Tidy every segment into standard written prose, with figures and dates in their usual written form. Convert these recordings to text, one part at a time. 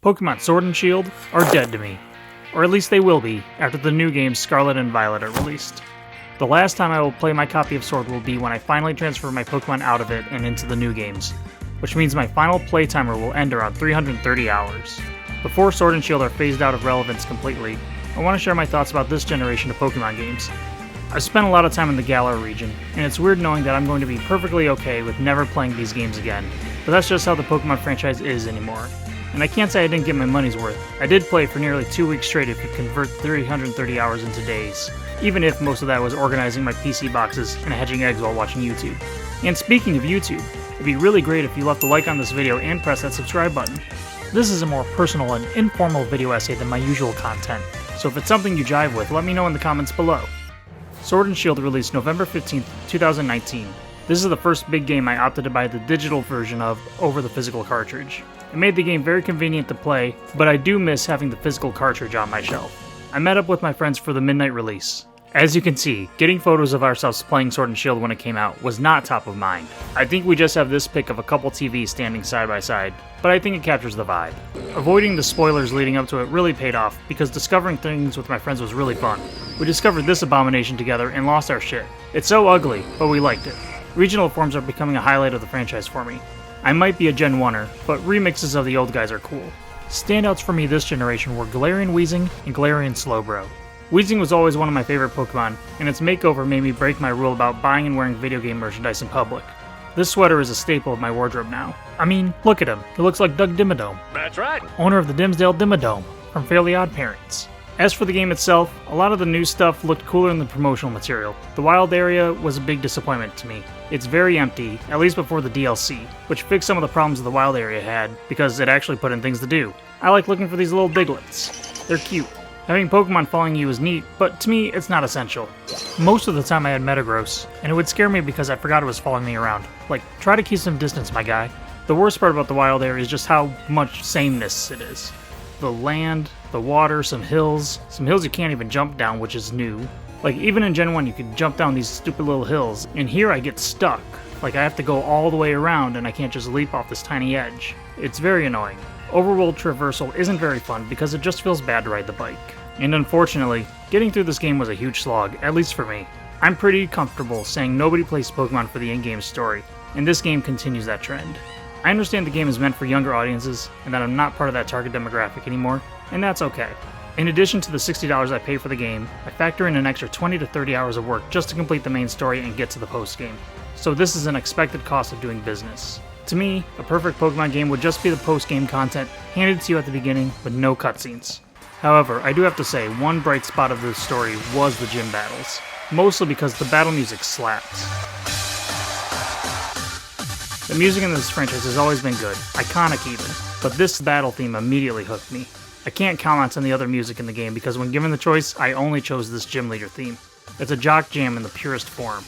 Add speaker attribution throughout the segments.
Speaker 1: Pokemon Sword and Shield are dead to me. Or at least they will be, after the new games Scarlet and Violet are released. The last time I will play my copy of Sword will be when I finally transfer my Pokemon out of it and into the new games, which means my final play timer will end around 330 hours. Before Sword and Shield are phased out of relevance completely, I want to share my thoughts about this generation of Pokemon games. I've spent a lot of time in the Galar region, and it's weird knowing that I'm going to be perfectly okay with never playing these games again, but that's just how the Pokemon franchise is anymore. And I can't say I didn't get my money's worth. I did play for nearly 2 weeks straight if you convert 330 hours into days, even if most of that was organizing my PC boxes and hatching eggs while watching YouTube. And speaking of YouTube, it'd be really great if you left a like on this video and press that subscribe button. This is a more personal and informal video essay than my usual content, so if it's something you jive with, let me know in the comments below. Sword and Shield released November 15th, 2019. This is the first big game I opted to buy the digital version of over the physical cartridge. It made the game very convenient to play, but I do miss having the physical cartridge on my shelf. I met up with my friends for the midnight release. As you can see, getting photos of ourselves playing Sword and Shield when it came out was not top of mind. I think we just have this pic of a couple TVs standing side by side, but I think it captures the vibe. Avoiding the spoilers leading up to it really paid off, because discovering things with my friends was really fun. We discovered this abomination together and lost our shit. It's so ugly, but we liked it. Regional forms are becoming a highlight of the franchise for me. I might be a Gen 1er, but remixes of the old guys are cool. Standouts for me this generation were Galarian Weezing and Galarian Slowbro. Weezing was always one of my favorite Pokemon, and its makeover made me break my rule about buying and wearing video game merchandise in public. This sweater is a staple of my wardrobe now. I mean, look at him, he looks like Doug Dimmadome.
Speaker 2: That's right!
Speaker 1: Owner of the Dimsdale Dimmadome, from Fairly Odd Parents. As for the game itself, a lot of the new stuff looked cooler than the promotional material. The wild area was a big disappointment to me. It's very empty, at least before the DLC, which fixed some of the problems the wild area had, because it actually put in things to do. I like looking for these little Diglets. They're cute. Having Pokemon following you is neat, but to me, it's not essential. Most of the time I had Metagross, and it would scare me because I forgot it was following me around. Like, try to keep some distance, my guy. The worst part about the wild area is just how much sameness it is. The land, the water, some hills you can't even jump down, which is new. Like, even in Gen 1 you could jump down these stupid little hills, and here I get stuck. Like, I have to go all the way around and I can't just leap off this tiny edge. It's very annoying. Overworld traversal isn't very fun because it just feels bad to ride the bike. And unfortunately, getting through this game was a huge slog, at least for me. I'm pretty comfortable saying nobody plays Pokemon for the in-game story, and this game continues that trend. I understand the game is meant for younger audiences, and that I'm not part of that target demographic anymore, and that's okay. In addition to the $60 I pay for the game, I factor in an extra 20 to 30 hours of work just to complete the main story and get to the post-game. So this is an expected cost of doing business. To me, a perfect Pokemon game would just be the post-game content handed to you at the beginning with no cutscenes. However, I do have to say, one bright spot of this story was the gym battles, mostly because the battle music slaps. The music in this franchise has always been good, iconic even, but this battle theme immediately hooked me. I can't comment on the other music in the game because when given the choice, I only chose this gym leader theme. It's a jock jam in the purest form.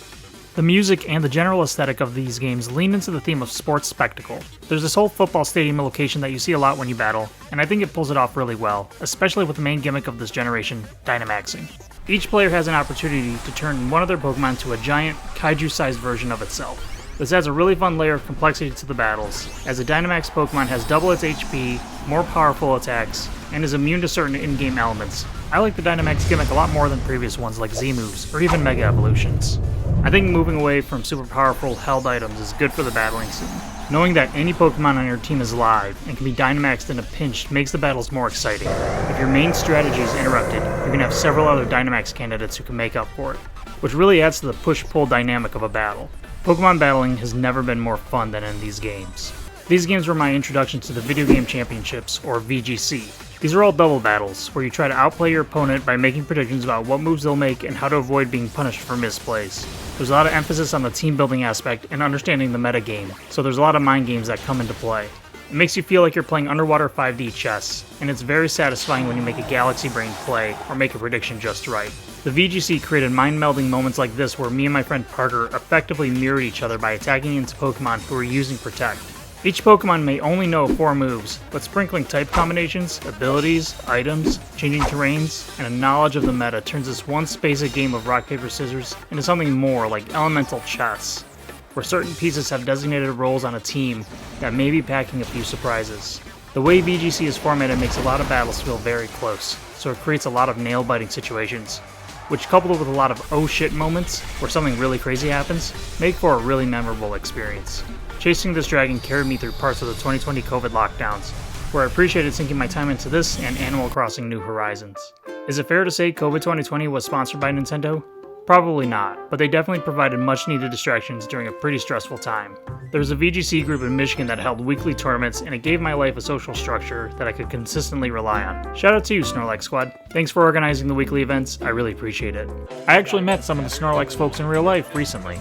Speaker 1: The music and the general aesthetic of these games lean into the theme of sports spectacle. There's this whole football stadium location that you see a lot when you battle, and I think it pulls it off really well, especially with the main gimmick of this generation, Dynamaxing. Each player has an opportunity to turn one of their Pokemon to a giant, kaiju-sized version of itself. This adds a really fun layer of complexity to the battles, as a Dynamax Pokemon has double its HP, more powerful attacks, and is immune to certain in-game elements. I like the Dynamax gimmick a lot more than previous ones like Z-moves, or even Mega Evolutions. I think moving away from super powerful held items is good for the battling scene. Knowing that any Pokemon on your team is live and can be Dynamaxed in a pinch makes the battles more exciting. If your main strategy is interrupted, you can have several other Dynamax candidates who can make up for it, which really adds to the push-pull dynamic of a battle. Pokemon battling has never been more fun than in these games. These games were my introduction to the Video Game Championships, or VGC. These are all double battles, where you try to outplay your opponent by making predictions about what moves they'll make and how to avoid being punished for misplays. There's a lot of emphasis on the team building aspect and understanding the meta game, so there's a lot of mind games that come into play. It makes you feel like you're playing underwater 5D chess, and it's very satisfying when you make a galaxy brain play or make a prediction just right. The VGC created mind-melding moments like this where me and my friend Parker effectively mirrored each other by attacking into Pokemon who were using Protect. Each Pokemon may only know 4 moves, but sprinkling type combinations, abilities, items, changing terrains, and a knowledge of the meta turns this once basic game of rock, paper, scissors into something more like elemental chess, where certain pieces have designated roles on a team that may be packing a few surprises. The way VGC is formatted makes a lot of battles feel very close, so it creates a lot of nail-biting situations, which coupled with a lot of oh shit moments, where something really crazy happens, make for a really memorable experience. Chasing this dragon carried me through parts of the 2020 COVID lockdowns, where I appreciated sinking my time into this and Animal Crossing New Horizons. Is it fair to say COVID 2020 was sponsored by Nintendo? Probably not, but they definitely provided much needed distractions during a pretty stressful time. There was a VGC group in Michigan that held weekly tournaments, and it gave my life a social structure that I could consistently rely on. Shout out to you, Snorlax Squad. Thanks for organizing the weekly events, I really appreciate it. I actually met some of the Snorlax folks in real life recently.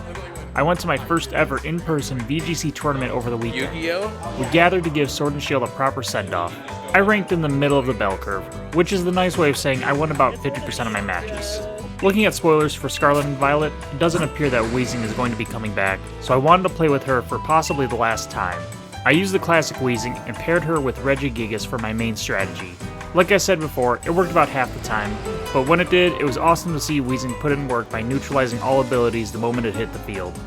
Speaker 1: I went to my first ever in-person VGC tournament over the weekend.
Speaker 2: Yu-Gi-Oh?
Speaker 1: We gathered to give Sword and Shield a proper send-off. I ranked in the middle of the bell curve, which is the nice way of saying I won about 50% of my matches. Looking at spoilers for Scarlet and Violet, it doesn't appear that Weezing is going to be coming back, so I wanted to play with her for possibly the last time. I used the classic Weezing and paired her with Regigigas for my main strategy. Like I said before, it worked about half the time, but when it did, it was awesome to see Weezing put in work by neutralizing all abilities the moment it hit the field.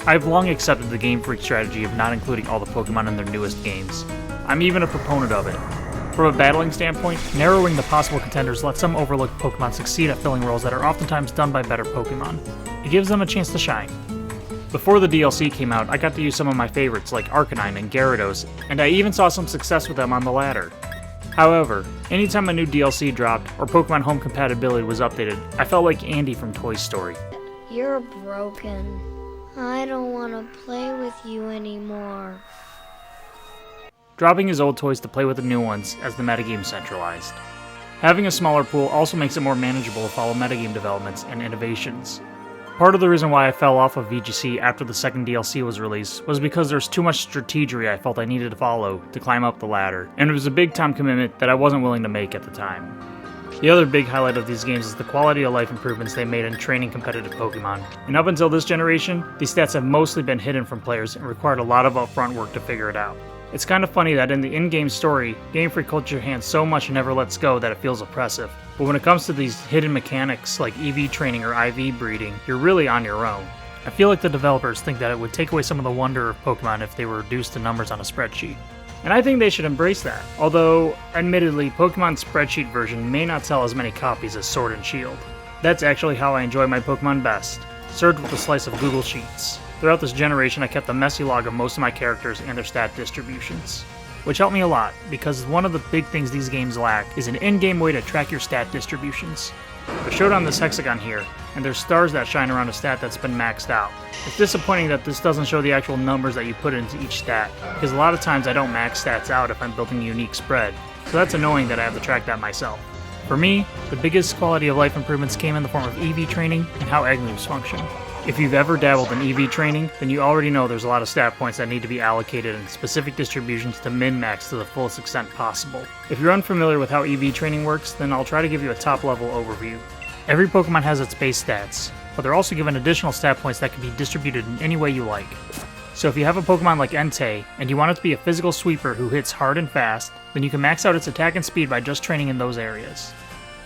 Speaker 1: I've long accepted the Game Freak strategy of not including all the Pokemon in their newest games. I'm even a proponent of it. From a battling standpoint, narrowing the possible contenders lets some overlooked Pokemon succeed at filling roles that are oftentimes done by better Pokemon. It gives them a chance to shine. Before the DLC came out, I got to use some of my favorites like Arcanine and Gyarados, and I even saw some success with them on the ladder. However, anytime a new DLC dropped or Pokemon Home compatibility was updated, I felt like Andy from Toy Story.
Speaker 3: You're broken. I don't want to play with you anymore.
Speaker 1: Dropping his old toys to play with the new ones as the metagame centralized. Having a smaller pool also makes it more manageable to follow metagame developments and innovations. Part of the reason why I fell off of VGC after the second DLC was released was because there's too much strategery I felt I needed to follow to climb up the ladder, and it was a big time commitment that I wasn't willing to make at the time. The other big highlight of these games is the quality of life improvements they made in training competitive Pokemon, and up until this generation, these stats have mostly been hidden from players and required a lot of upfront work to figure it out. It's kind of funny that in the in-game story, Game Freak holds your hand so much and never lets go that it feels oppressive. But when it comes to these hidden mechanics like EV training or IV breeding, you're really on your own. I feel like the developers think that it would take away some of the wonder of Pokemon if they were reduced to numbers on a spreadsheet. And I think they should embrace that. Although, admittedly, Pokemon's spreadsheet version may not sell as many copies as Sword and Shield. That's actually how I enjoy my Pokemon best, served with a slice of Google Sheets. Throughout this generation, I kept a messy log of most of my characters and their stat distributions, which helped me a lot, because one of the big things these games lack is an in-game way to track your stat distributions. They're showed on this hexagon here, and there's stars that shine around a stat that's been maxed out. It's disappointing that this doesn't show the actual numbers that you put into each stat, because a lot of times I don't max stats out if I'm building a unique spread, so that's annoying that I have to track that myself. For me, the biggest quality of life improvements came in the form of EV training and how egg moves function. If you've ever dabbled in EV training, then you already know there's a lot of stat points that need to be allocated in specific distributions to min-max to the fullest extent possible. If you're unfamiliar with how EV training works, then I'll try to give you a top-level overview. Every Pokemon has its base stats, but they're also given additional stat points that can be distributed in any way you like. So if you have a Pokemon like Entei, and you want it to be a physical sweeper who hits hard and fast, then you can max out its attack and speed by just training in those areas.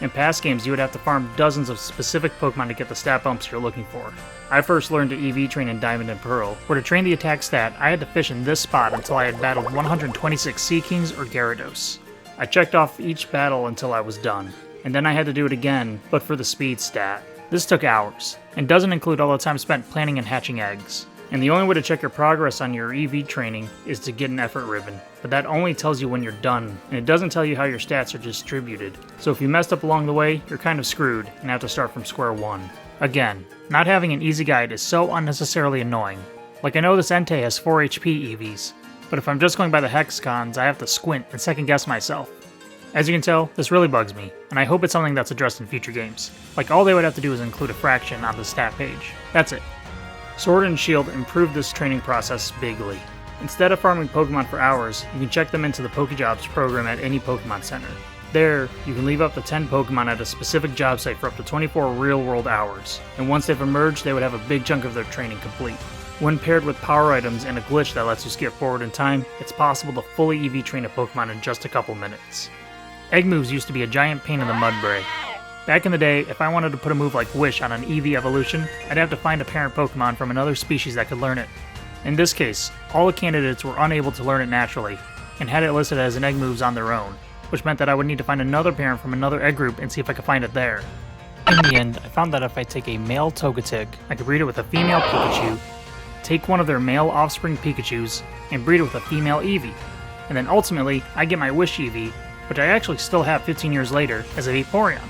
Speaker 1: In past games, you would have to farm dozens of specific Pokemon to get the stat bumps you're looking for. I first learned to EV train in Diamond and Pearl, where to train the attack stat, I had to fish in this spot until I had battled 126 Seakings or Gyarados. I checked off each battle until I was done, and then I had to do it again, but for the speed stat. This took hours, and doesn't include all the time spent planning and hatching eggs. And the only way to check your progress on your EV training is to get an effort ribbon, but that only tells you when you're done, and it doesn't tell you how your stats are distributed. So if you messed up along the way, you're kind of screwed and have to start from square one. Again, not having an easy guide is so unnecessarily annoying. Like I know this Entei has 4 HP EVs, but if I'm just going by the hexagons, I have to squint and second guess myself. As you can tell, this really bugs me, and I hope it's something that's addressed in future games. Like all they would have to do is include a fraction on the stat page. That's it. Sword and Shield improved this training process bigly. Instead of farming Pokemon for hours, you can check them into the Pokejobs program at any Pokemon Center. There, you can leave up to 10 Pokemon at a specific job site for up to 24 real-world hours, and once they've emerged, they would have a big chunk of their training complete. When paired with power items and a glitch that lets you skip forward in time, it's possible to fully EV train a Pokemon in just a couple minutes. Egg moves used to be a giant pain in the Mudbray. Back in the day, if I wanted to put a move like Wish on an EV evolution, I'd have to find a parent Pokemon from another species that could learn it. In this case, all the candidates were unable to learn it naturally, and had it listed as an egg moves on their own, which meant that I would need to find another parent from another egg group and see if I could find it there. In the end, I found that if I take a male Togetic, I could breed it with a female Pikachu, take one of their male offspring Pikachus, and breed it with a female Eevee. And then ultimately, I get my Wish Eevee, which I actually still have 15 years later, as a Vaporeon.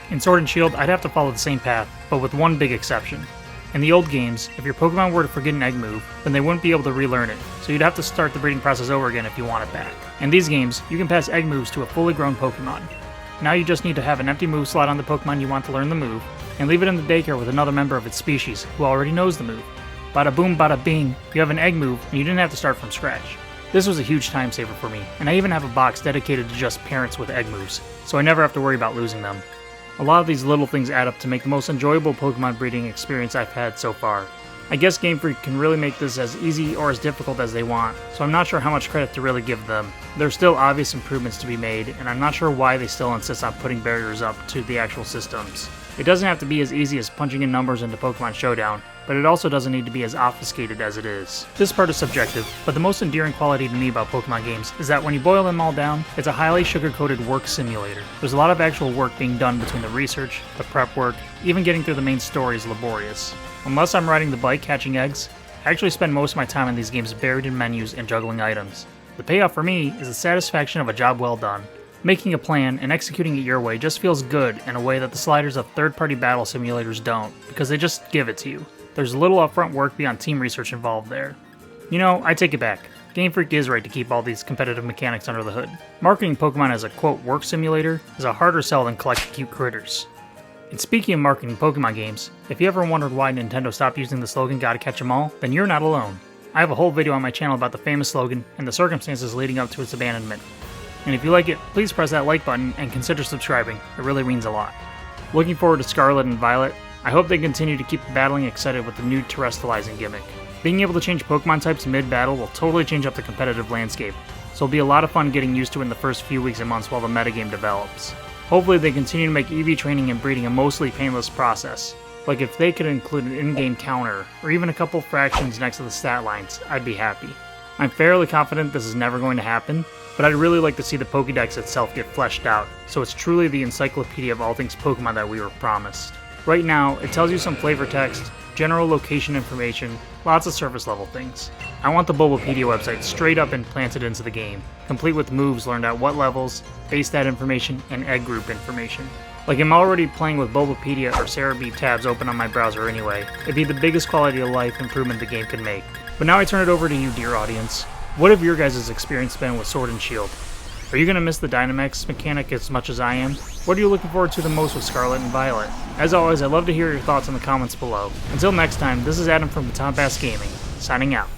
Speaker 1: In Sword and Shield, I'd have to follow the same path, but with one big exception. In the old games, if your Pokemon were to forget an egg move, then they wouldn't be able to relearn it, so you'd have to start the breeding process over again if you want it back. In these games, you can pass egg moves to a fully grown Pokemon. Now you just need to have an empty move slot on the Pokemon you want to learn the move, and leave it in the daycare with another member of its species who already knows the move. Bada boom, bada bing, you have an egg move, and you didn't have to start from scratch. This was a huge time saver for me, and I even have a box dedicated to just parents with egg moves, so I never have to worry about losing them. A lot of these little things add up to make the most enjoyable Pokemon breeding experience I've had so far. I guess Game Freak can really make this as easy or as difficult as they want, so I'm not sure how much credit to really give them. There's still obvious improvements to be made, and I'm not sure why they still insist on putting barriers up to the actual systems. It doesn't have to be as easy as punching in numbers into Pokemon Showdown, but it also doesn't need to be as obfuscated as it is. This part is subjective, but the most endearing quality to me about Pokemon games is that when you boil them all down, it's a highly sugar-coated work simulator. There's a lot of actual work being done between the research, the prep work, even getting through the main story is laborious. Unless I'm riding the bike catching eggs, I actually spend most of my time in these games buried in menus and juggling items. The payoff for me is the satisfaction of a job well done. Making a plan and executing it your way just feels good in a way that the sliders of third-party battle simulators don't, because they just give it to you. There's little upfront work beyond team research involved there. You know, I take it back. Game Freak is right to keep all these competitive mechanics under the hood. Marketing Pokemon as a quote work simulator is a harder sell than collect cute critters. And speaking of marketing Pokemon games, if you ever wondered why Nintendo stopped using the slogan "Gotta catch 'em all," then you're not alone. I have a whole video on my channel about the famous slogan and the circumstances leading up to its abandonment. And if you like it, please press that like button and consider subscribing. It really means a lot. Looking forward to Scarlet and Violet. I hope they continue to keep battling excited with the new terrestrializing gimmick. Being able to change Pokemon types mid-battle will totally change up the competitive landscape, so it'll be a lot of fun getting used to it in the first few weeks and months while the metagame develops. Hopefully they continue to make EV training and breeding a mostly painless process. Like if they could include an in-game counter, or even a couple fractions next to the stat lines, I'd be happy. I'm fairly confident this is never going to happen, but I'd really like to see the Pokédex itself get fleshed out, so it's truly the encyclopedia of all things Pokemon that we were promised. Right now, it tells you some flavor text, general location information, lots of surface level things. I want the Bulbapedia website straight up implanted into the game, complete with moves learned at what levels, base stat information, and egg group information. Like I'm already playing with Bulbapedia or Cerebi tabs open on my browser anyway, it'd be the biggest quality of life improvement the game could make. But now I turn it over to you, dear audience. What have your guys' experience been with Sword and Shield? Are you going to miss the Dynamax mechanic as much as I am? What are you looking forward to the most with Scarlet and Violet? As always, I'd love to hear your thoughts in the comments below. Until next time, this is Adam from Baton Pass Gaming, signing out.